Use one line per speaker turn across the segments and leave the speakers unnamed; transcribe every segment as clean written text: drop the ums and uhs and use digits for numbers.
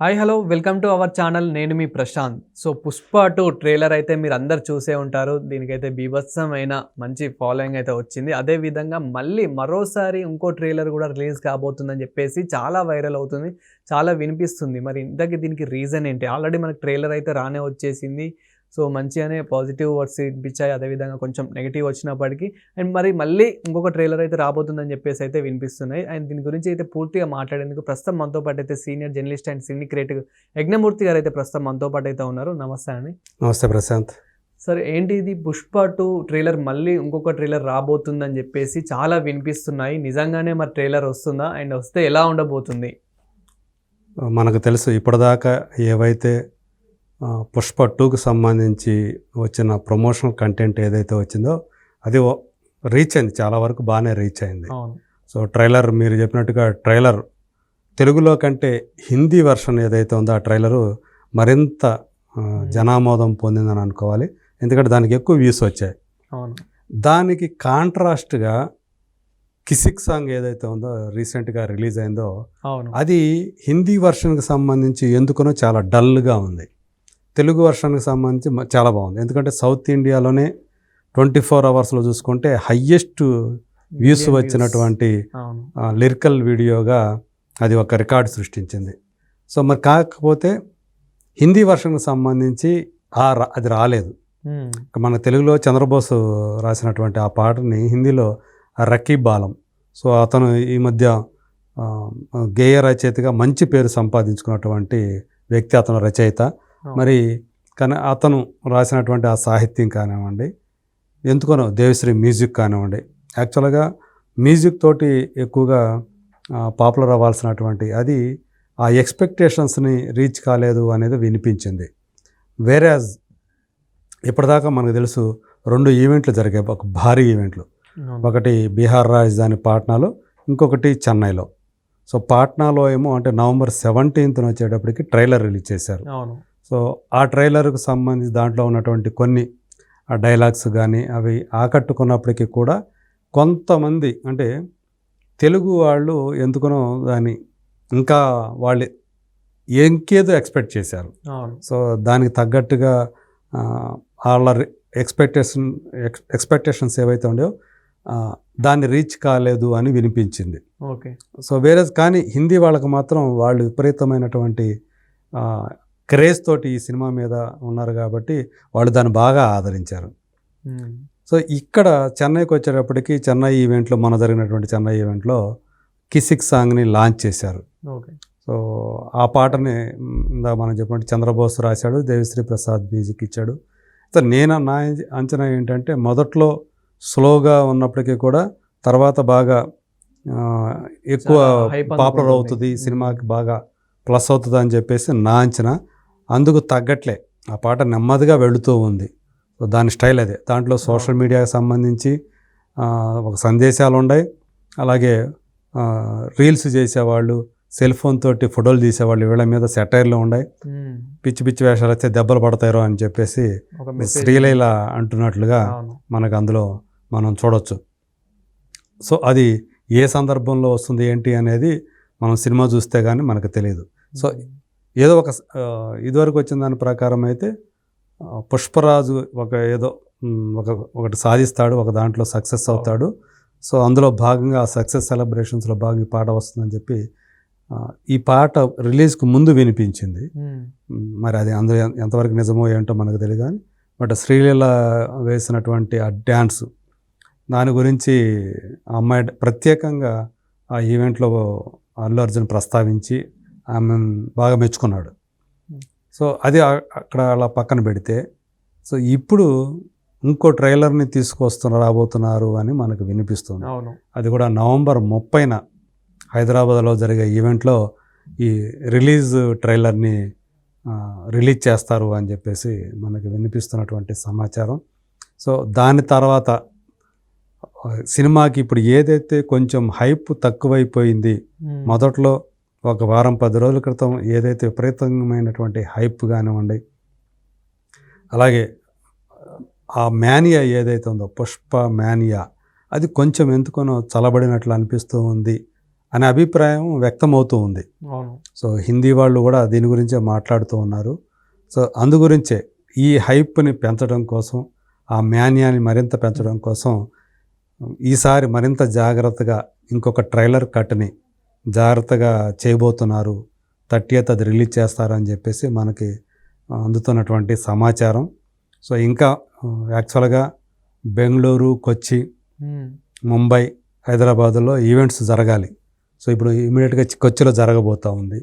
Hi hello welcome to our channel. నేను మీ Prashanth. So 'Pushpa 2' trailer అయితే మీరు అందరు చూసే ఉంటారు. దీనికైతే బీభత్సమైన మంచి ఫాలోయింగ్ అయితే వచ్చింది. అదే విధంగా మళ్ళీ మరోసారి ఇంకో ట్రైలర్ కూడా రిలీజ్ కాబోతుందని చెప్పేసి చాలా వైరల్ అవుతుంది. చాలా వినిపిస్తుంది. మరి ఇంతకీ దీనికి రీజన్ ఏంటి? ఆల్రెడీ మనకి ట్రైలర్ అయితే రానే వచ్చేసింది. సో మంచిగానే పాజిటివ్ వర్డ్స్ వినిపించాయి. అదేవిధంగా కొంచెం నెగెటివ్ వచ్చినప్పటికీ అండ్ మరి మళ్ళీ ఇంకొక ట్రైలర్ అయితే రాబోతుందని చెప్పేసి అయితే వినిపిస్తున్నాయి. అండ్ దీని గురించి అయితే పూర్తిగా మాట్లాడేందుకు ప్రస్తుతం మనతో పాటు అయితే senior journalist and cine creative Yagnamurthy గారు అయితే ప్రస్తుతం మనతో పాటు అయితే ఉన్నారు. నమస్తే అండి.
నమస్తే ప్రశాంత్.
సరే, ఏంటి ఇది 'పుష్ప 2' ట్రైలర్ మళ్ళీ ఇంకొక ట్రైలర్ రాబోతుందని చెప్పేసి చాలా వినిపిస్తున్నాయి. నిజంగానే మరి ట్రైలర్ వస్తుందా? అండ్ వస్తే ఎలా ఉండబోతుంది?
మనకు తెలుసు ఇప్పటిదాకా ఏవైతే 'పుష్ప 2'కి సంబంధించి వచ్చిన ప్రమోషనల్ కంటెంట్ ఏదైతే వచ్చిందో అది రీచ్ అయింది, చాలా వరకు బాగానే రీచ్ అయింది. సో ట్రైలర్ మీరు చెప్పినట్టుగా ట్రైలర్ తెలుగులో కంటే హిందీ వెర్షన్ ఏదైతే ఉందో ఆ ట్రైలరు మరింత జనామోదం పొందిందని అనుకోవాలి. ఎందుకంటే దానికి ఎక్కువ వ్యూస్ వచ్చాయి. దానికి కాంట్రాస్ట్గా కిసిక్ సాంగ్ ఏదైతే ఉందో రీసెంట్గా రిలీజ్ అయిందో అది హిందీ వెర్షన్కి సంబంధించి ఎందుకనో చాలా డల్గా ఉంది. తెలుగు వెర్షన్కి సంబంధించి చాలా బాగుంది. ఎందుకంటే సౌత్ ఇండియాలోనే 24 అవర్స్లో చూసుకుంటే హయ్యెస్ట్ వ్యూస్ వచ్చినటువంటి లిరికల్ వీడియోగా అది ఒక రికార్డు సృష్టించింది. సో మరి కాకపోతే హిందీ వెర్షన్కి సంబంధించి అది రాలేదు. మన తెలుగులో చంద్రబోసు రాసినటువంటి ఆ పాటని హిందీలో రకీబ్ ఆలం, సో అతను ఈ మధ్య గేయ రచయితగా మంచి పేరు సంపాదించుకున్నటువంటి వ్యక్తి, అతను రచయిత. మరి కానీ అతను రాసినటువంటి ఆ సాహిత్యం కానివ్వండి, ఎందుకనో దేవిశ్రీ మ్యూజిక్ కానివ్వండి, యాక్చువల్గా మ్యూజిక్ తోటి ఎక్కువగా పాపులర్ అవ్వాల్సినటువంటి అది ఆ ఎక్స్పెక్టేషన్స్ని రీచ్ కాలేదు అనేది వినిపించింది. వేరేజ్ ఇప్పటిదాకా మనకు తెలుసు 2 ఈవెంట్లు జరిగాయి, ఒక భారీ ఈవెంట్లు. ఒకటి బీహార్ రాజధాని పాట్నాలో, ఇంకొకటి చెన్నైలో. సో పాట్నాలో ఏమో అంటే నవంబర్ 17న వచ్చేటప్పటికి ట్రైలర్ రిలీజ్ చేశారు. సో ఆ ట్రైలర్కు సంబంధించి దాంట్లో ఉన్నటువంటి కొన్ని డైలాగ్స్ కానీ అవి ఆకట్టుకున్నప్పటికీ కూడా కొంతమంది అంటే తెలుగు వాళ్ళు ఎందుకనో దాన్ని ఇంకా వాళ్ళు ఇంకేదో ఎక్స్పెక్ట్ చేశారు. సో దానికి తగ్గట్టుగా వాళ్ళ ఎక్స్పెక్టేషన్స్ ఏవైతే ఉండేవో దాన్ని రీచ్ కాలేదు అని వినిపించింది. సో వేరే కానీ హిందీ వాళ్ళకి మాత్రం వాళ్ళు విపరీతమైనటువంటి క్రేజ్ తోటి ఈ సినిమా మీద ఉన్నారు కాబట్టి వాళ్ళు దాన్ని బాగా ఆదరించారు. సో ఇక్కడ చెన్నైకి వచ్చేటప్పటికి చెన్నై ఈవెంట్లో మన జరిగినటువంటి చెన్నై ఈవెంట్లో కిసిక్ సాంగ్ని లాంచ్ చేశారు. సో ఆ పాటని మనం చెప్పినట్టు చంద్రబోస్ రాశాడు, దేవిశ్రీ ప్రసాద్ మ్యూజిక్ ఇచ్చాడు. సో నా అంచనా ఏంటంటే మొదట్లో స్లోగా ఉన్నప్పటికీ కూడా తర్వాత బాగా ఎక్కువ పాపులర్ అవుతుంది, సినిమాకి బాగా ప్లస్ అవుతుంది అని చెప్పేసి నా అంచనా. అందుకు తగ్గట్లే ఆ పాట నెమ్మదిగా వెళుతూ ఉంది. సో దాని స్టైల్ అదే. దాంట్లో సోషల్ మీడియాకి సంబంధించి ఒక సందేశాలు ఉన్నాయి, అలాగే రీల్స్ చేసేవాళ్ళు, సెల్ ఫోన్ తోటి ఫోటోలు తీసేవాళ్ళు, వీళ్ళ మీద సెటైర్లు ఉన్నాయి. పిచ్చి పిచ్చి వేషాలు అయితే దెబ్బలు పడతారో అని చెప్పేసి శ్రీలీల అంటున్నట్లుగా మనకు అందులో మనం చూడవచ్చు. సో అది ఏ సందర్భంలో వస్తుంది ఏంటి అనేది మనం సినిమా చూస్తే కానీ మనకు తెలియదు. సో ఏదో ఒక ఇదివరకు వచ్చిన దాని ప్రకారం అయితే పుష్పరాజు ఒకటి సాధిస్తాడు, ఒక దాంట్లో సక్సెస్ అవుతాడు. సో అందులో భాగంగా ఆ సక్సెస్ సెలబ్రేషన్స్లో భాగంగా ఈ పాట వస్తుందని చెప్పి ఈ పాట రిలీజ్కి ముందు వినిపించింది. మరి అది అందులో ఎంతవరకు నిజమో ఏంటో మనకు తెలియదు కానీ బట్ శ్రీలీల వేసినటువంటి ఆ డ్యాన్స్ దాని గురించి ఆ అమ్మాయి ప్రత్యేకంగా ఆ ఈవెంట్లో అల్లు అర్జున్ ప్రస్తావించి ఆమె బాగా మెచ్చుకున్నాడు. సో అది అక్కడ అలా పక్కన పెడితే సో ఇప్పుడు ఇంకో ట్రైలర్ని రాబోతున్నారు అని మనకు వినిపిస్తుంది. అది కూడా నవంబర్ 30న హైదరాబాద్లో జరిగే ఈవెంట్లో ఈ రిలీజ్ ట్రైలర్ని రిలీజ్ చేస్తారు అని చెప్పేసి మనకు వినిపిస్తున్నటువంటి సమాచారం. సో దాని తర్వాత సినిమాకి ఇప్పుడు ఏదైతే కొంచెం హైప్ తక్కువైపోయింది, మొదట్లో ఒక వారం 10 రోజుల క్రితం ఏదైతే విపరీతమైనటువంటి హైప్ కానివ్వండి, అలాగే ఆ మేనియా ఏదైతే ఉందో పుష్ప మేనియా అది కొంచెం ఎందుకనో చలబడినట్లు అనిపిస్తూ ఉంది అనే అభిప్రాయం వ్యక్తమవుతూ ఉంది.
అవును.
సో హిందీ వాళ్ళు కూడా దీని గురించే మాట్లాడుతూ ఉన్నారు. సో అందు గురించే ఈ హైప్ని పెంచడం కోసం, ఆ మాన్యాన్ని మరింత పెంచడం కోసం ఈసారి మరింత జాగ్రత్తగా ఇంకొక ట్రైలర్ కట్ని జాగ్రత్తగా చేయబోతున్నారు. 30th అది రిలీజ్ చేస్తారని చెప్పేసి మనకి అందుతున్నటువంటి సమాచారం. సో ఇంకా యాక్చువల్గా బెంగళూరు, కొచ్చి, ముంబై, హైదరాబాదులో ఈవెంట్స్ జరగాలి. సో ఇప్పుడు ఇమీడియట్గా కొచ్చిలో జరగబోతూ ఉంది.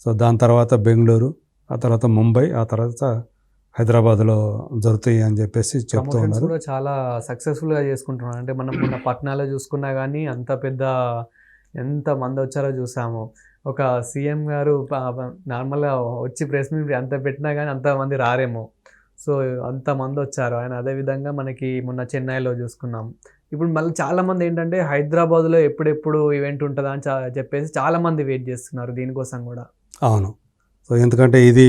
సో దాని తర్వాత బెంగళూరు, ఆ తర్వాత ముంబై, ఆ తర్వాత హైదరాబాద్లో జరుగుతాయి అని చెప్పేసి చెప్తూ
ప్రమోషన్స్
ఉన్నారు.
కూడా చాలా సక్సెస్ఫుల్గా చేసుకుంటున్నారు. అంటే మనం మొన్న పట్నాలో చూసుకున్నా కానీ అంత పెద్ద ఎంత మంది వచ్చారో చూసాము. ఒక సీఎం గారు నార్మల్గా వచ్చి ప్రెస్ మీట్ అంత పెట్టినా కానీ అంతమంది రారేమో. సో అంతమంది వచ్చారు ఆయన. అదేవిధంగా మనకి మొన్న చెన్నైలో చూసుకున్నాం. ఇప్పుడు మళ్ళీ చాలామంది ఏంటంటే హైదరాబాద్లో ఎప్పుడెప్పుడు ఈవెంట్ ఉంటుందా అని చెప్పేసి చాలామంది వెయిట్ చేస్తున్నారు దీనికోసం కూడా.
అవును. సో ఎందుకంటే ఇది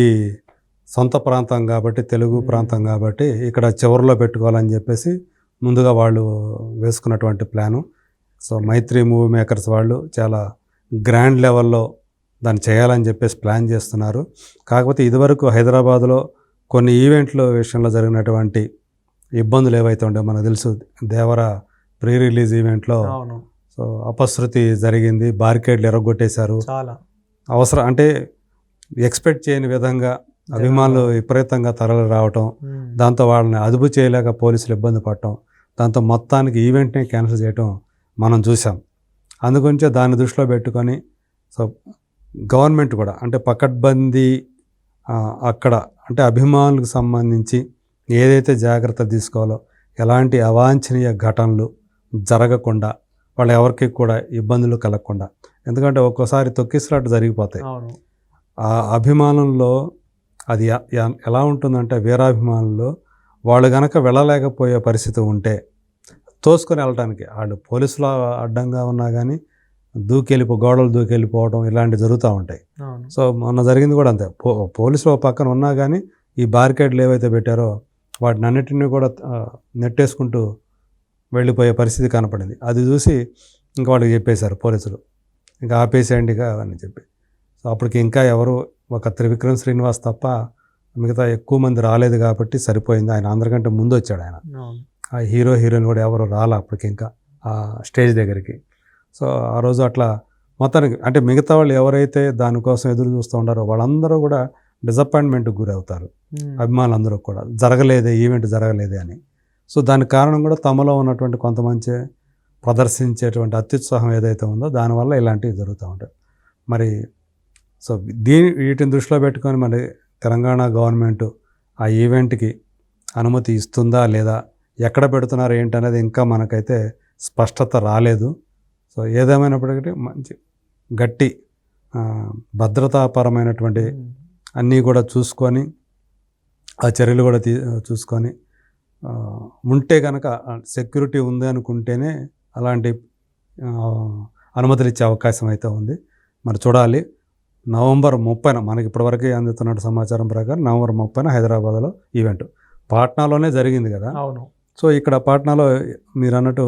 సొంత ప్రాంతం కాబట్టి, తెలుగు ప్రాంతం కాబట్టి ఇక్కడ చివరిలో పెట్టుకోవాలని చెప్పేసి ముందుగా వాళ్ళు వేసుకున్నటువంటి ప్లాను. సో మైత్రి మూవీ మేకర్స్ వాళ్ళు చాలా గ్రాండ్ లెవెల్లో దాన్ని చేయాలని చెప్పేసి ప్లాన్ చేస్తున్నారు. కాకపోతే ఇదివరకు హైదరాబాద్లో కొన్ని ఈవెంట్ల విషయంలో జరిగినటువంటి ఇబ్బందులు ఏవైతే ఉండేవో మనకు తెలుసు. దేవర ప్రీ రిలీజ్ ఈవెంట్లో సో అపశృతి జరిగింది, బారికేడ్లు ఎరగొట్టేశారు.
చాలా
అవసరం అంటే ఎక్స్పెక్ట్ చేయని విధంగా అభిమానులు విపరీతంగా తరలి రావటం, దాంతో వాళ్ళని అదుపు చేయలేక పోలీసులు ఇబ్బంది పడటం, దాంతో మొత్తానికి ఈవెంట్ని క్యాన్సిల్ చేయటం మనం చూసాం. అందుగురించే దాన్ని దృష్టిలో పెట్టుకొని సో గవర్నమెంట్ కూడా అంటే పకడ్బందీ అక్కడ అంటే అభిమానులకు సంబంధించి ఏదైతే జాగ్రత్తలు తీసుకోవాలో, ఎలాంటి అవాంఛనీయ ఘటనలు జరగకుండా, వాళ్ళు ఎవరికి కూడా ఇబ్బందులు కలగకుండా. ఎందుకంటే ఒక్కోసారి తొక్కిసలాట జరిగిపోతాయి. ఆ అభిమానంలో అది ఎలా ఉంటుందంటే వీరాభిమానుల్లో వాళ్ళు కనుక వెళ్ళలేకపోయే పరిస్థితి ఉంటే తోసుకొని వెళ్ళటానికి వాళ్ళు పోలీసులు అడ్డంగా ఉన్నా కానీ గోడలు దూకెళ్ళిపోవడం ఇలాంటివి జరుగుతూ ఉంటాయి. సో మొన్న జరిగింది కూడా అంతే. పోలీసులు పక్కన ఉన్నా కానీ ఈ బారికేడ్లు ఏవైతే పెట్టారో వాటిని అన్నిటినీ కూడా నెట్టేసుకుంటూ వెళ్ళిపోయే పరిస్థితి కనపడింది. అది చూసి ఇంకా వాళ్ళకి చెప్పేశారు పోలీసులు, ఇంకా ఆపేసేయండి అని చెప్పి. సో అప్పటికి ఇంకా ఎవరు ఒక త్రివిక్రమ్ శ్రీనివాస్ తప్ప మిగతా ఎక్కువ మంది రాలేదు కాబట్టి సరిపోయింది. ఆయన అందరికంటే ముందు వచ్చాడు ఆయన. ఆ హీరోయిన్ కూడా ఎవరు రాలే అప్పటికి ఇంకా ఆ స్టేజ్ దగ్గరికి. సో ఆ రోజు అట్లా మొత్తానికి అంటే మిగతా వాళ్ళు ఎవరైతే దానికోసం ఎదురు చూస్తూ ఉంటారో వాళ్ళందరూ కూడా డిసప్పాయింట్మెంట్కి గురవుతారు. అభిమానులందరూ కూడా ఈవెంట్ జరగలేదే అని. సో దానికి కారణం కూడా తమలో ఉన్నటువంటి కొంతమంది ప్రదర్శించేటువంటి అత్యుత్సాహం ఏదైతే ఉందో దానివల్ల ఇలాంటివి జరుగుతూ ఉంటాయి. మరి సో వీటిని దృష్టిలో పెట్టుకొని మరి తెలంగాణ గవర్నమెంట్ ఆ ఈవెంట్కి అనుమతి ఇస్తుందా లేదా, ఎక్కడ పెడుతున్నారు ఏంటనేది ఇంకా మనకైతే స్పష్టత రాలేదు. సో ఏదేమైనప్పటికీ మంచి గట్టి భద్రతాపరమైనటువంటి అన్నీ కూడా చూసుకొని ఆ చర్యలు కూడా చూసుకొని ఉంటే కనుక సెక్యూరిటీ ఉంది అనుకుంటేనే అలాంటి అనుమతులు ఇచ్చే అవకాశం అయితే ఉంది. మరి చూడాలి. నవంబర్ 30న మనకి ఇప్పటివరకు అందుతున్న సమాచారం ప్రకారం నవంబర్ 30న హైదరాబాద్లో ఈవెంట్. పాట్నాలోనే జరిగింది కదా.
అవును.
సో ఇక్కడ పాట్నాలో మీరు అన్నట్టు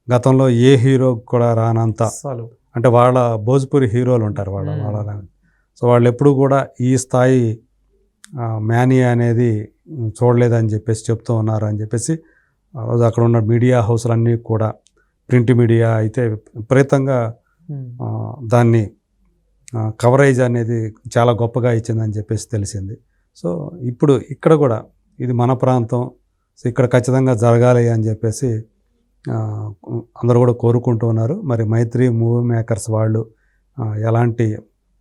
గతంలో ఏ హీరో కూడా రానంత అంటే వాళ్ళ భోజ్పురి హీరోలు ఉంటారు వాళ్ళ సో వాళ్ళు ఎప్పుడు కూడా ఈ స్థాయి మ్యానియా అనేది చూడలేదని చెప్పేసి చెప్తూ ఉన్నారు అని చెప్పేసి ఆ రోజు అక్కడ ఉన్న మీడియా హౌస్లన్నీ కూడా ప్రింట్ మీడియా అయితే విపరీతంగా దాన్ని కవరేజ్ అనేది చాలా గొప్పగా ఇచ్చిందని చెప్పేసి తెలిసింది. సో ఇప్పుడు ఇక్కడ కూడా ఇది మన ప్రాంతం, సో ఇక్కడ ఖచ్చితంగా జరగాలి అని చెప్పేసి అందరూ కూడా కోరుకుంటూ ఉన్నారు. మరి మైత్రి మూవీ మేకర్స్ వాళ్ళు ఎలాంటి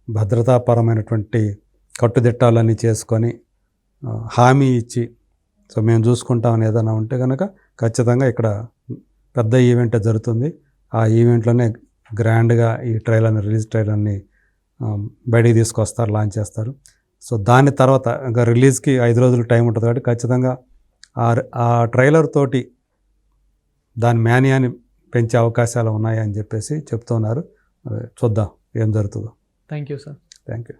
భద్రతాపరమైనటువంటి కట్టుదిట్టాలన్నీ చేసుకొని హామీ ఇచ్చి సో మేము చూసుకుంటామని ఏదైనా ఉంటే కనుక ఖచ్చితంగా ఇక్కడ పెద్ద ఈవెంట్ జరుగుతుంది. ఆ ఈవెంట్లోనే గ్రాండ్గా ఈ రిలీజ్ ట్రైలర్ని బయటికి తీసుకొస్తారు, లాంచ్ చేస్తారు. సో దాని తర్వాత ఇంకా రిలీజ్కి 5 రోజులు టైం ఉంటుంది కాబట్టి ఖచ్చితంగా ఆ ట్రైలర్ తోటి దాని మాన్యాన్ని పెంచే అవకాశాలు ఉన్నాయి అని చెప్పేసి చెప్తున్నారు. చూద్దాం ఏం జరుగుతుందో.
Thank you sir.
Thank you.